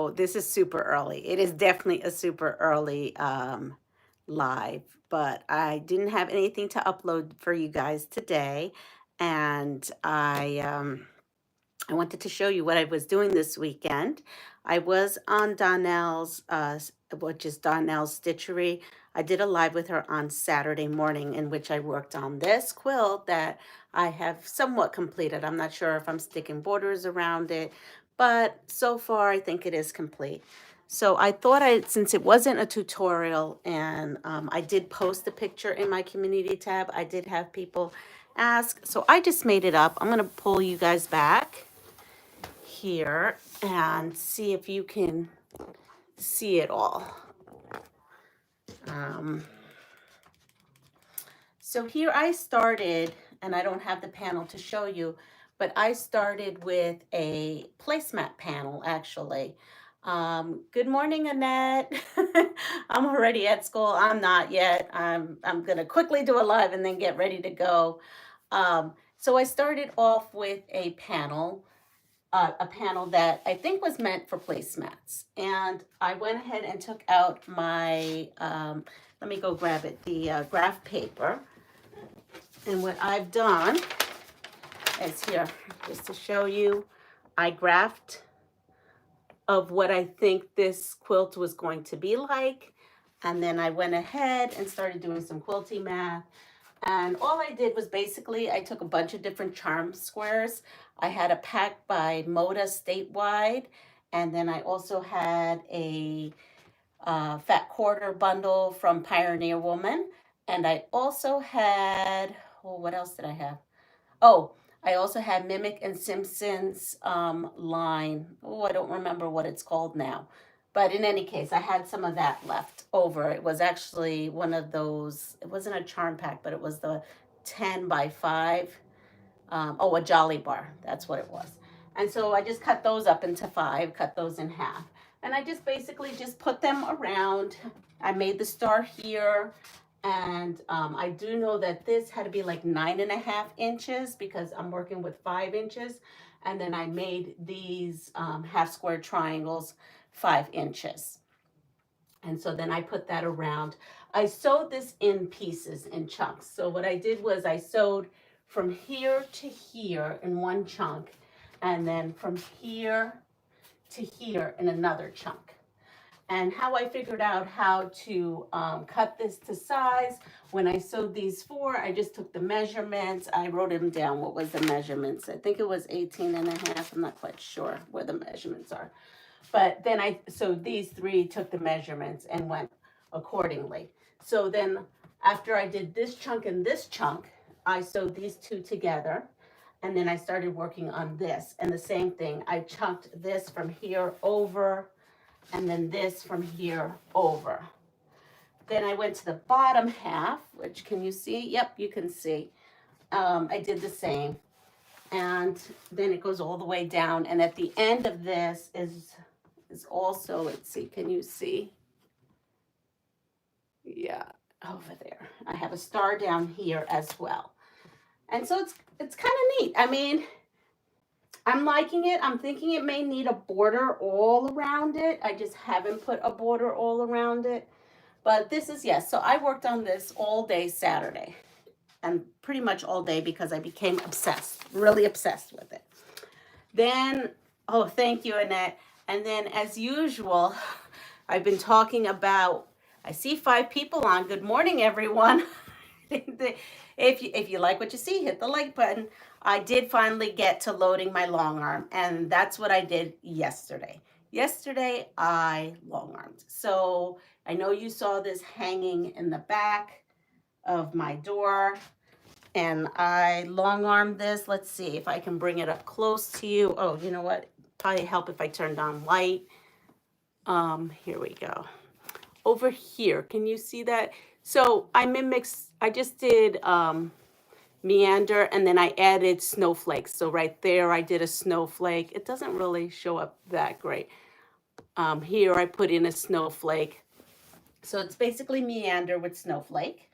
So this is super early. It is definitely a super early live, but I didn't have anything to upload for you guys today, and I wanted to show you what I was doing this weekend. I was on Donnell's, which is Donnell's Stitchery. I did a live with her on Saturday morning in which I worked on this quilt that I have somewhat completed. I'm not sure if I'm sticking borders around it, but so far I think it is complete. So I thought since it wasn't a tutorial and I did post a picture in my community tab, I did have people ask. So I just made it up. I'm going to pull you guys back here and see if you can see it all. Um, so here I started, and I don't have the panel to show you, but I started with a placemat panel actually. Good morning, Annette. I'm already at school. I'm not yet. I'm gonna quickly do a live and then get ready to go. So I started off with a panel that I think was meant for placemats. And I went ahead and took out my, let me go grab it, the graph paper. And what I've done is here, just to show you, I graphed of what I think this quilt was going to be like. And then I went ahead and started doing some quilting math. And all I did was basically, I took a bunch of different charm squares. I had a pack by Moda Statewide, and then I also had a fat quarter bundle from Pioneer Woman. And I also had, oh, what else did I have? Oh, I also had Mimic and Simpson's line. Oh, I don't remember what it's called now. But in any case, I had some of that left over. It was actually one of those, it wasn't a charm pack, but it was the 10 by 5. Oh, a Jolly Bar. That's what it was. And so I just cut those up into 5, cut those in half. And I just basically just put them around. I made the star here. And I do know that this had to be like 9.5 inches because I'm working with 5 inches. And then I made these half square triangles 5 inches. And so then I put that around. I sewed this in pieces, in chunks. So what I did was I sewed from here to here in one chunk, and then from here to here in another chunk. And how I figured out how to cut this to size, when I sewed these 4, I just took the measurements. I wrote them down. What was the measurements? I think it was 18.5. I'm not quite sure where the measurements are. But then so these 3 took the measurements and went accordingly. So then after I did this chunk and this chunk, I sewed these 2 together. And then I started working on this. And the same thing, I chunked this from here over, and then this from here over. Then I went to the bottom half, which can you see? Yep, you can see. I did the same. And then it goes all the way down. And at the end of this is also, let's see, can you see? Yeah, over there. I have a star down here as well. And so it's kind of neat. I mean, I'm liking it. I'm thinking it may need a border all around it. I just haven't put a border all around it. But this is, yes. So I worked on this all day Saturday. And pretty much all day because I became obsessed, really obsessed with it. Then, oh, thank you, Annette. And then as usual, I've been talking about, I see 5 people on. Good morning, everyone. If you like what you see, hit the like button. I did finally get to loading my long arm, and that's what I did yesterday. Yesterday, I long armed. So I know you saw this hanging in the back of my door, and I long armed this. Let's see if I can bring it up close to you. Oh, you know what? Probably help if I turned on light. Here we go. Over here, can you see that? So I just did meander, and then I added snowflakes. So right there, I did a snowflake. It doesn't really show up that great. Here, I put in a snowflake. So it's basically meander with snowflake.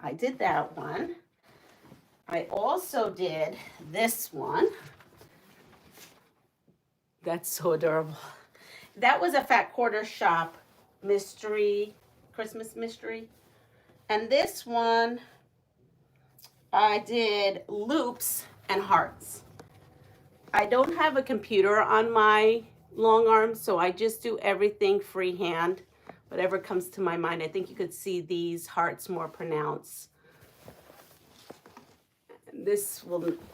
I did that one. I also did this one. That's so adorable. That was a Fat Quarter Shop mystery, Christmas mystery. And this one, I did loops and hearts. I don't have a computer on my long arm, so I just do everything freehand, whatever comes to my mind. I think you could see these hearts more pronounced.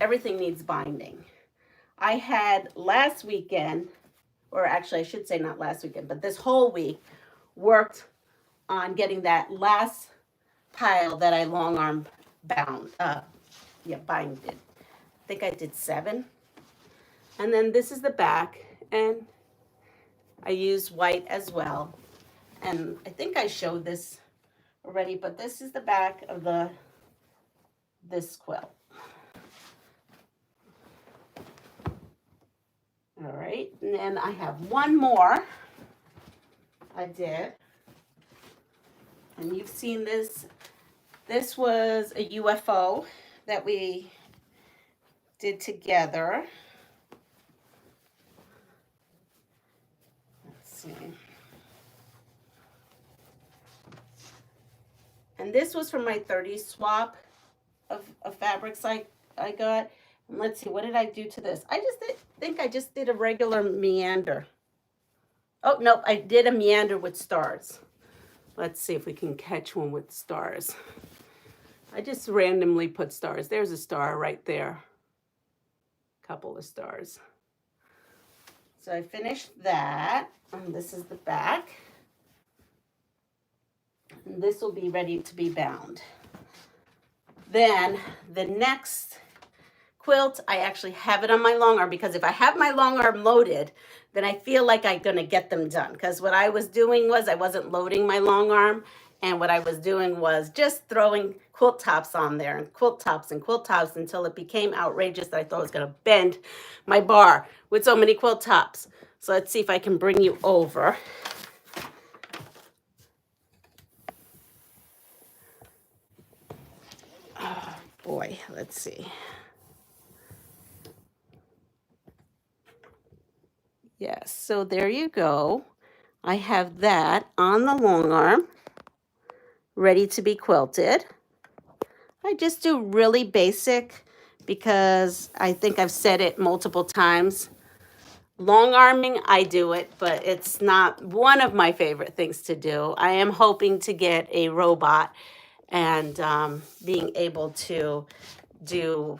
Everything needs binding. I had last weekend, or actually I should say not last weekend, but this whole week, worked on getting that last pile that I long arm binded. I think I did 7. And then this is the back, and I use white as well. And I think I showed this already, but this is the back of this quilt. All right, and then I have one more I did. And you've seen this. This was a UFO that we did together. Let's see. And this was from my 30 swap of fabrics I got. And let's see, what did I do to this? I think I just did a regular meander. Oh, nope, I did a meander with stars. Let's see if we can catch one with stars. I just randomly put stars. There's a star right there. Couple of stars. So I finished that. And this is the back. And this will be ready to be bound. Then the next quilt, I actually have it on my long arm, because if I have my long arm loaded, then I feel like I'm gonna get them done. Because what I was doing was I wasn't loading my long arm, and what I was doing was just throwing quilt tops on there, and quilt tops until it became outrageous that I thought I was gonna bend my bar with so many quilt tops. So let's see if I can bring you over. Oh boy, let's see. Yes, so there you go. I have that on the long arm, ready to be quilted. I just do really basic because I think I've said it multiple times. Long arming, I do it, but it's not one of my favorite things to do. I am hoping to get a robot and being able to do,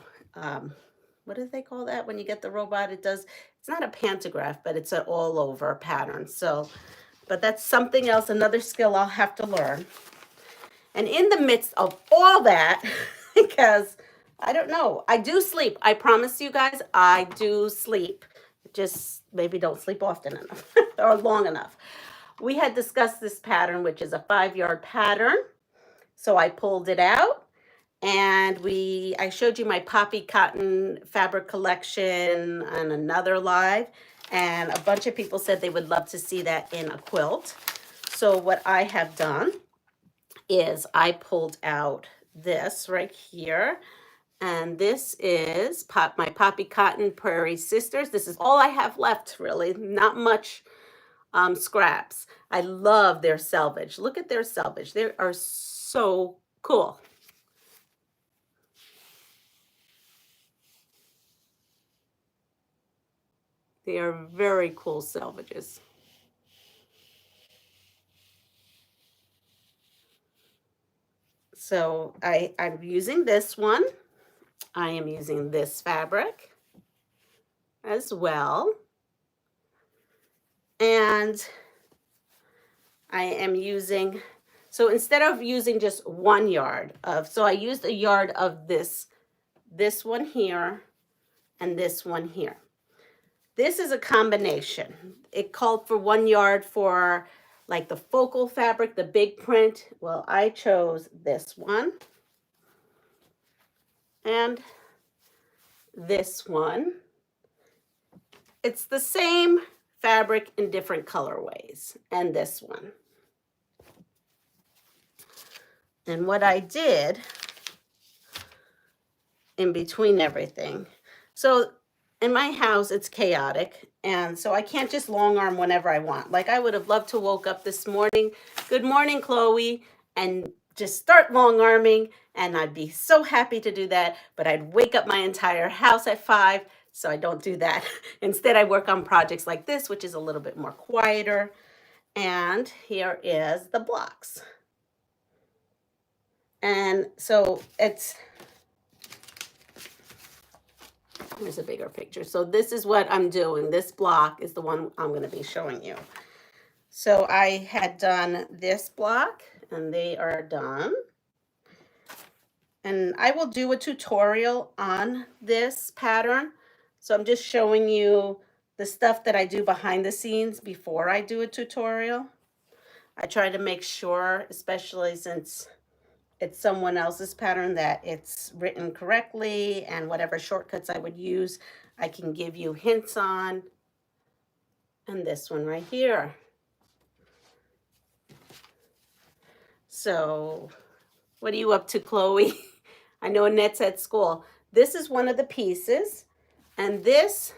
what do they call that when you get the robot? It's not a pantograph, but it's an all over pattern. So, but that's something else, another skill I'll have to learn. And in the midst of all that, because I don't know, I do sleep. I promise you guys, I do sleep. Just maybe don't sleep often enough or long enough. We had discussed this pattern, which is a 5-yard pattern. So I pulled it out, and I showed you my poppy cotton fabric collection on another live, and a bunch of people said they would love to see that in a quilt. So what I have done is I pulled out this right here. And this is my Poppy Cotton Prairie Sisters. This is all I have left, really. Not much scraps. I love their selvage. Look at their selvage. They are so cool. They are very cool selvages. So I'm using this one. I am using this fabric as well. And I am using, so instead of using just 1 yard so I used a yard of this one here and this one here. This is a combination. It called for 1 yard for like the focal fabric, the big print. Well, I chose this one. And this one. It's the same fabric in different colorways. And this one. And what I did in between everything. So in my house, it's chaotic. And so I can't just long arm whenever I want. Like I would have loved to woke up this morning, good morning, Chloe, and just start long arming. And I'd be so happy to do that. But I'd wake up my entire house at 5. So I don't do that. Instead, I work on projects like this, which is a little bit more quieter. And here is the blocks. And so here's a bigger picture. So this is what I'm doing. This block is the one I'm going to be showing you. So I had done this block and they are done. And I will do a tutorial on this pattern. So I'm just showing you the stuff that I do behind the scenes before I do a tutorial. I try to make sure, especially since it's someone else's pattern, that it's written correctly, and whatever shortcuts I would use, I can give you hints on. And this one right here. So what are you up to, Chloe? I know Annette's at school. This is one of the pieces, and this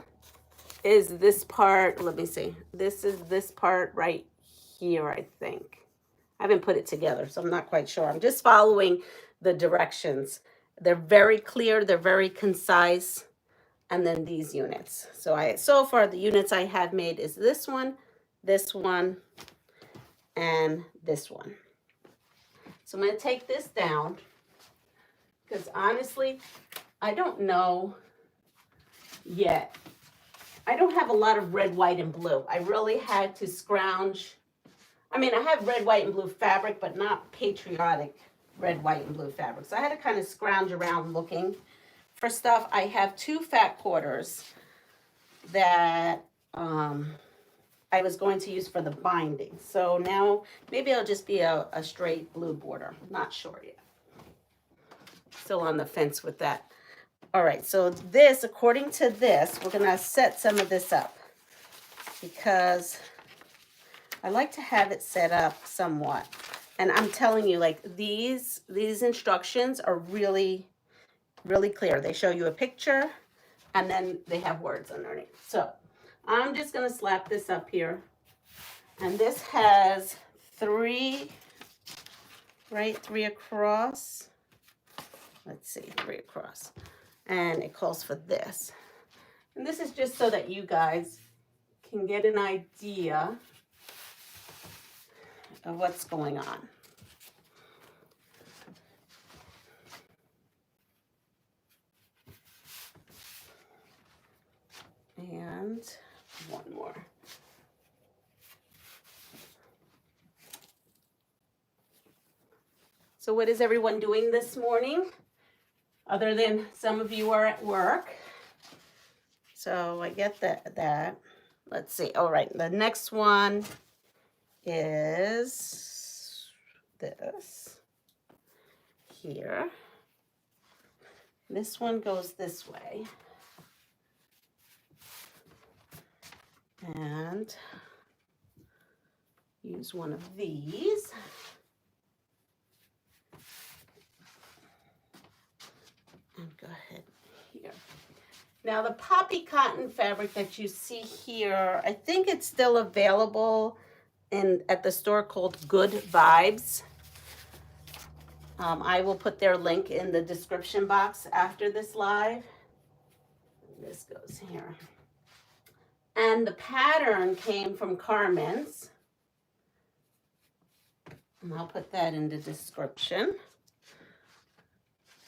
is this part. Let me see. This is this part right here, I think. I haven't put it together, so I'm not quite sure. I'm just following the directions. They're very clear, they're very concise. And then these units. So far the units I have made is this one, and this one. So I'm going to take this down because honestly, I don't know yet. I don't have a lot of red, white, and blue. I really had to scrounge. I mean, I have red, white, and blue fabric, but not patriotic red, white, and blue fabric. So I had to kind of scrounge around looking for stuff. I have 2 fat quarters that I was going to use for the binding. So now maybe it'll just be a straight blue border. Not sure yet. Still on the fence with that. All right, so this, according to this, we're gonna set some of this up because I like to have it set up somewhat. And I'm telling you, like these instructions are really, really clear. They show you a picture and then they have words underneath. So I'm just gonna slap this up here. And this has 3, right? 3 across. Let's see, 3 across. And it calls for this. And this is just so that you guys can get an idea of what's going on. And one more. So what is everyone doing this morning? Other than some of you are at work. So I get that. Let's see. All right, the next one is this here. This one goes this way. And use one of these. And go ahead here. Now the poppy cotton fabric that you see here, I think it's still available at the store called Good Vibes. I will put their link in the description box after this live. This goes here. And the pattern came from Carmen's. And I'll put that in the description.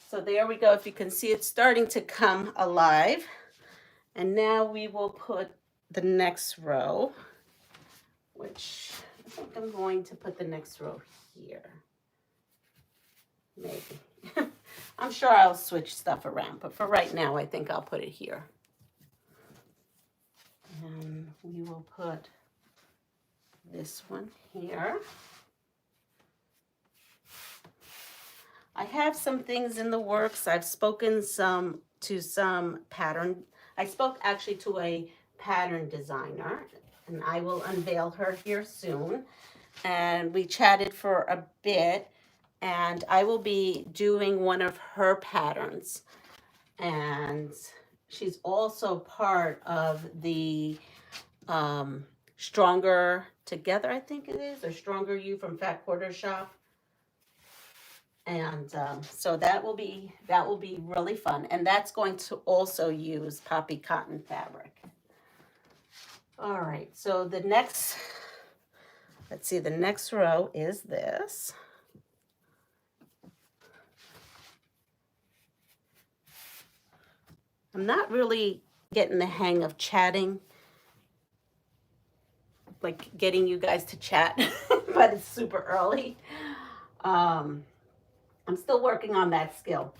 So there we go. If you can see, it's starting to come alive. And now we will put the next row, which I think I'm going to put the next row here. Maybe. I'm sure I'll switch stuff around, but for right now, I think I'll put it here. And we will put this one here. I have some things in the works. I've spoken to some pattern. I spoke actually to a pattern designer, and I will unveil her here soon. And we chatted for a bit, and I will be doing one of her patterns. And she's also part of the Stronger Together, I think it is, or Stronger You from Fat Quarter Shop. And so that will be really fun. And that's going to also use poppy cotton fabric. All right, so the next, let's see, the next row is this. I'm not really getting the hang of chatting, like getting you guys to chat, but it's super early. I'm still working on that skill.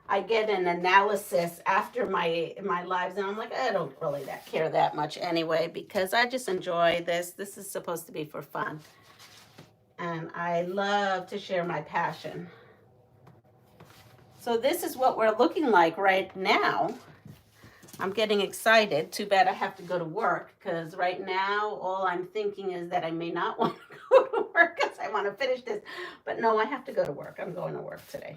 I get an analysis after my lives, and I'm like, I don't really care that much anyway, because I just enjoy this. This is supposed to be for fun, and I love to share my passion. So this is what we're looking like right now. I'm getting excited. Too bad I have to go to work, because right now all I'm thinking is that I may not want to go to work because I want to finish this. But no, I have to go to work. I'm going to work today.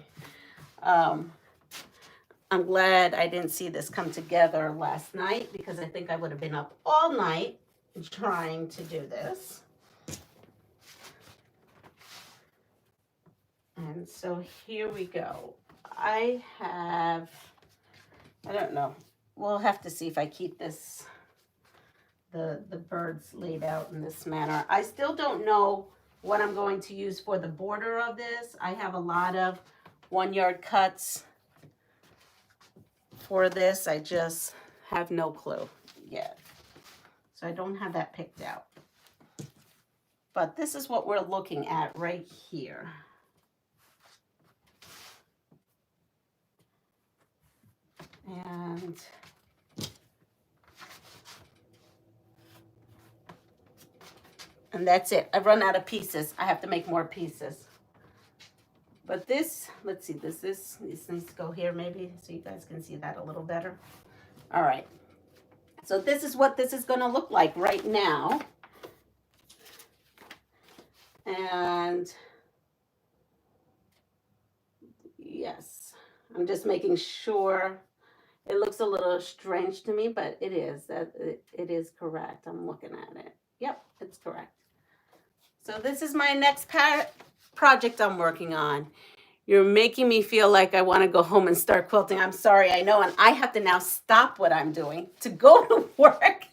I'm glad I didn't see this come together last night, because I think I would have been up all night trying to do this. And so here we go. I don't know. We'll have to see if I keep this, the birds laid out in this manner. I still don't know what I'm going to use for the border of this. I have a lot of 1-yard cuts for this. I just have no clue yet. So I don't have that picked out. But this is what we're looking at right here. And that's it. I've run out of pieces. I have to make more pieces. But this, let's see, this needs to go here maybe so you guys can see that a little better. All right. So this is what this is going to look like right now. And yes, I'm just making sure. It looks a little strange to me, but it is. It is correct. I'm looking at it. Yep, it's correct. So this is my next project I'm working on. You're making me feel like I want to go home and start quilting. I'm sorry, I know, and I have to now stop what I'm doing to go to work.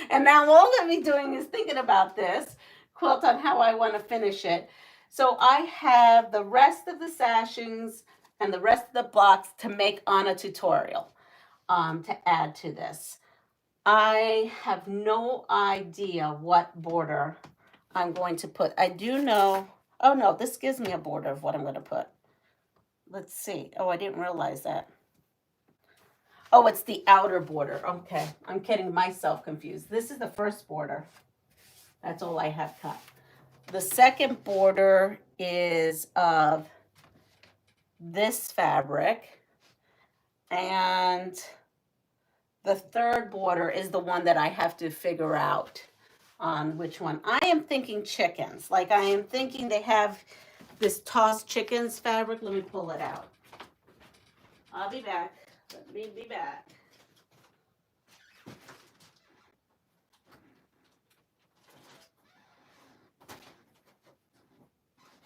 And now all I'm going to be doing is thinking about this quilt on how I want to finish it. So I have the rest of the sashings and the rest of the blocks to make on a tutorial to add to this. I have no idea what border I'm going to put. I do know, oh no, this gives me a border of what I'm going to put. Let's see. Oh, I didn't realize that. Oh, it's the outer border. Okay, I'm getting myself confused. This is the first border. That's all I have cut. The second border is of this fabric, and the third border is the one that I have to figure out on which one. I am thinking chickens. Like I am thinking they have this tossed chickens fabric. Let me pull it out. I'll be back. Let me be back.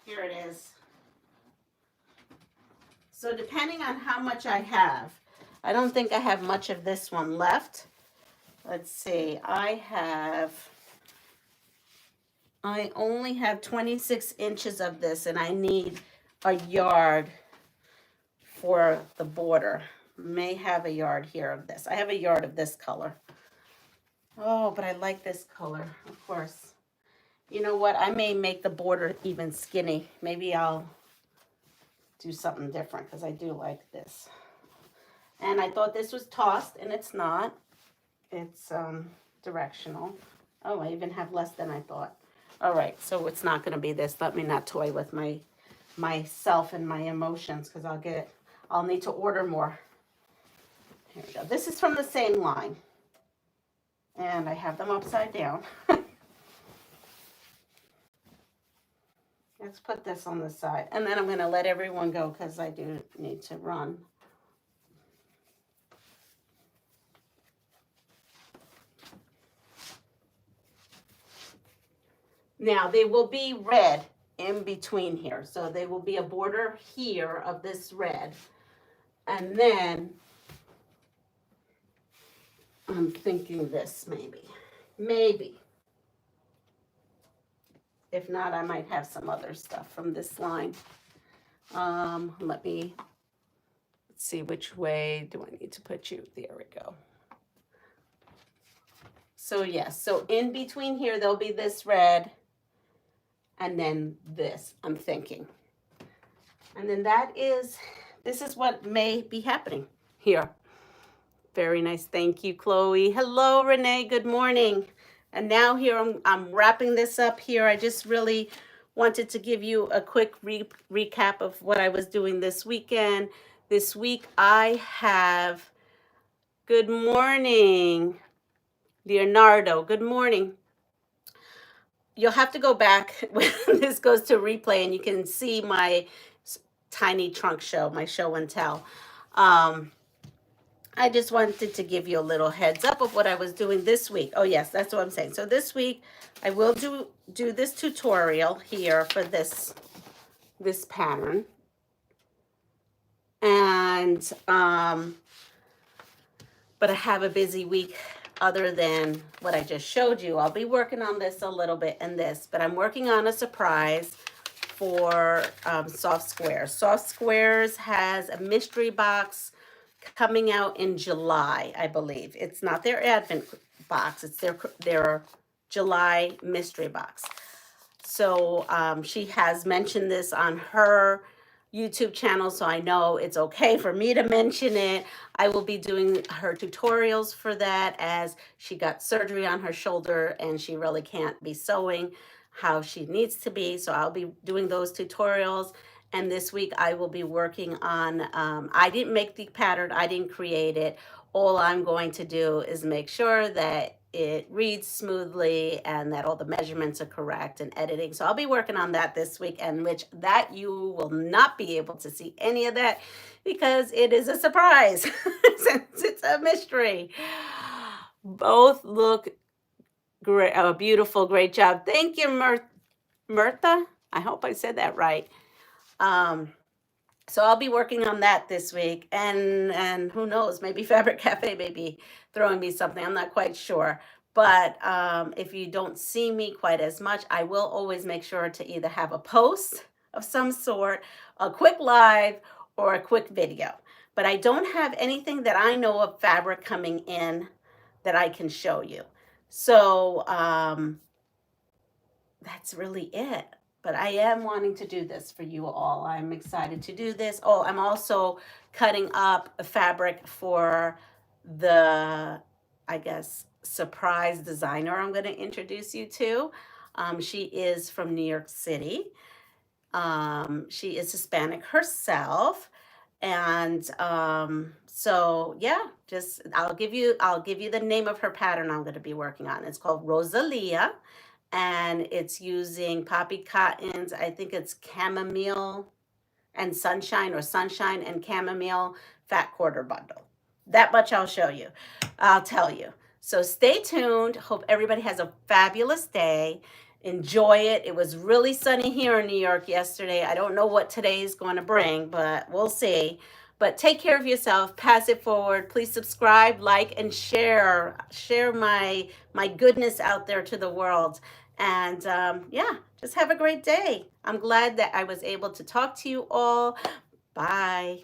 Here it is. So depending on how much I have, I don't think I have much of this one left. Let's see, I only have 26 inches of this, and I need a yard for the border. May have a yard here of this. I have a yard of this color. Oh, but I like this color, of course. You know what? I may make the border even skinny. Maybe I'll do something different because I do like this. And I thought this was tossed, and it's not. It's directional. Oh, I even have less than I thought. All right, so it's not going to be this. Let me not toy with myself and my emotions, because I'll need to order more. Here we go. This is from the same line, and I have them upside down. Let's put this on the side, and then I'm going to let everyone go because I do need to run. Now they will be red in between here. So they will be a border here of this red. And then I'm thinking this maybe. If not, I might have some other stuff from this line. Let's see, which way do I need to put you? There we go. So yes, so in between here, there'll be this red and then this, I'm thinking. And then this is what may be happening here. Very nice. Thank you, Chloe. Hello, Renee. Good morning. And now here I'm wrapping this up here. I just really wanted to give you a quick recap of what I was doing this weekend. This week I have, good morning, Leonardo. Good morning. You'll have to go back when this goes to replay and you can see my tiny trunk show, my show and tell. I just wanted to give you a little heads up of what I was doing this week. Oh yes, that's what I'm saying. So this week I will do this tutorial here for this pattern. And but I have a busy week other than what I just showed you. I'll be working on this a little bit and this, but I'm working on a surprise for Soft Squares. Soft Squares has a mystery box coming out in July, I believe. It's not their Advent box, it's their July mystery box. So she has mentioned this on her YouTube channel, so I know it's okay for me to mention it. I will be doing her tutorials for that, as she got surgery on her shoulder and she really can't be sewing how she needs to be. So I'll be doing those tutorials. And this week I will be working on, I didn't make the pattern, I didn't create it. All I'm going to do is make sure that it reads smoothly and that all the measurements are correct and editing. So I'll be working on that this week, and which that you will not be able to see any of that because it is a surprise since it's a mystery. Both look great, beautiful, great job. Thank you, Myrtha. I hope I said that right. So I'll be working on that this week, and who knows, maybe Fabric Cafe may be throwing me something. I'm not quite sure. But if you don't see me quite as much, I will always make sure to either have a post of some sort, a quick live, or a quick video. But I don't have anything that I know of fabric coming in that I can show you. So that's really it. But I am wanting to do this for you all. I'm excited to do this. Oh, I'm also cutting up a fabric for the, I guess, surprise designer I'm going to introduce you to. She is from New York City. She is Hispanic herself. And so yeah, just I'll give you the name of her pattern I'm going to be working on. It's called Rosalia. And it's using poppy cottons. I think it's chamomile and sunshine, or sunshine and chamomile fat quarter bundle. That much I'll show you. I'll tell you. So stay tuned. Hope everybody has a fabulous day. Enjoy it. It was really sunny here in New York yesterday. I don't know what today is going to bring, but we'll see. But take care of yourself. Pass it forward. Please subscribe, like, and share. Share my goodness out there to the world. And yeah, just have a great day. I'm glad that I was able to talk to you all. Bye.